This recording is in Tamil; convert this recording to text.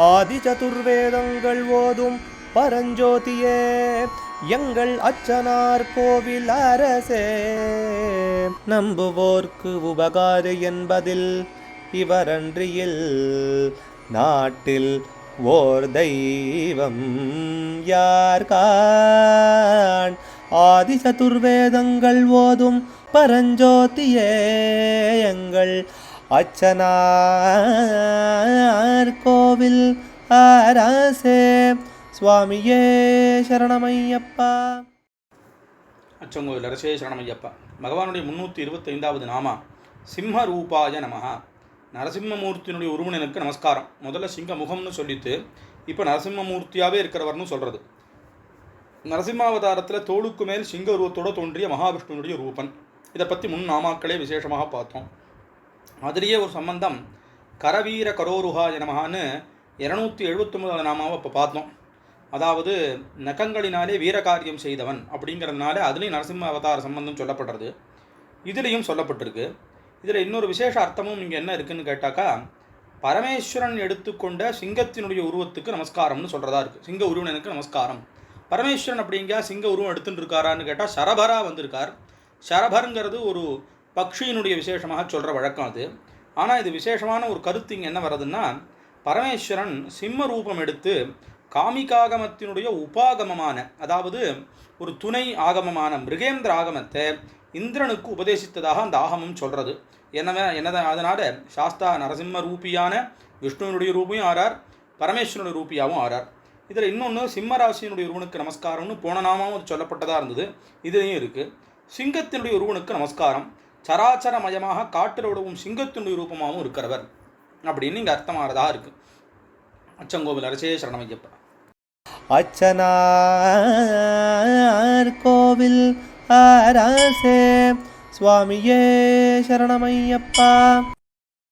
ஆதி சதுர்வேதங்கள் ஓதும் பரஞ்சோதியே எங்கள் அச்சனார் கோவில் அரசே. நம்புவோர்க்கு உபகாரி என்பதில் இவரன்றியில் நாட்டில் ஓர் தெய்வம் யார்கான். ஆதி சதுர்வேதங்கள் ஓதும் பரஞ்சோதியே எங்கள் அச்சனார் கோவில் அரசே. சுவாமியே சரணமையப்பா. அச்சங்கோவில் அரசே சரணமையப்பா. பகவானுடைய 325வது நாமா சிம்ம ரூபாய நமஹா. நரசிம்மமூர்த்தியினுடைய உருவனுக்கு நமஸ்காரம். முதல்ல சிங்க முகம்னு சொல்லிட்டு இப்போ நரசிம்மமூர்த்தியாகவே இருக்கிறவர்னு சொல்கிறது. நரசிம்மாவதாரத்தில் தோளுக்கு மேல் சிங்க உருவத்தோடு தோன்றிய மகாவிஷ்ணுனுடைய ரூபன். இதை பற்றி முன் நாமாக்களே விசேஷமாக பார்த்தோம். அதிலேயே ஒரு சம்பந்தம் கரவீர கரோருஹாய நமஹான்னு 279வது நாமாவை இப்போ பார்த்தோம். அதாவது நகங்களினாலே வீரகாரியம் செய்தவன் அப்படிங்கிறதுனால அதுலேயும் நரசிம்ம அவதார சம்பந்தம் சொல்லப்படுறது. இதுலேயும் சொல்லப்பட்டிருக்கு. இதில் இன்னொரு விசேஷ அர்த்தமும் இங்கே என்ன இருக்குதுன்னு கேட்டாக்கா, பரமேஸ்வரன் எடுத்துக்கொண்ட சிங்கத்தினுடைய உருவத்துக்கு நமஸ்காரம்னு சொல்கிறதா இருக்குது. சிங்க உருவனுக்கு நமஸ்காரம். பரமேஸ்வரன் அப்படிங்க சிங்க உருவம் எடுத்துகிட்டு இருக்காரான்னு கேட்டால் சரபராக வந்திருக்கார். சரபருங்கிறது ஒரு பக்ஷியினுடைய விசேஷமாக சொல்கிற வழக்கம் அது. ஆனால் இது விசேஷமான ஒரு கருத்து இங்கே என்ன வருதுன்னா, பரமேஸ்வரன் சிம்ம ரூபம் எடுத்து காமிகாகமத்தினுடைய உபாகமமான, அதாவது ஒரு துணை ஆகமமான மிருகேந்திர ஆகமத்தை இந்திரனுக்கு உபதேசித்ததாக அந்த ஆகமம் சொல்கிறது. அதனால் சாஸ்தா நரசிம்ம ரூபியான விஷ்ணுவனுடைய ரூபியும் ஆறார், பரமேஸ்வரனுடைய ரூபியாகவும் ஆறார். இதில் இன்னொன்று சிம்மராசியினுடைய உருவனுக்கு நமஸ்காரம்னு போன நாமாவும் அது சொல்லப்பட்டதாக இருந்தது. இதுலேயும் இருக்குது. சிங்கத்தினுடைய உருவனுக்கு நமஸ்காரம். சராச்சரமயமாக காட்டில் உடவும் சிங்கத்தினுடைய ரூபமாகவும் இருக்கிறவர் அப்படின்னு இங்கே அர்த்தமாகறதாக இருக்குது. அச்சங்கோவில் அரசே சரணமையப்பா. அச்சனார் கோவில் அரசே. சுவாமியே சரணமையப்பா.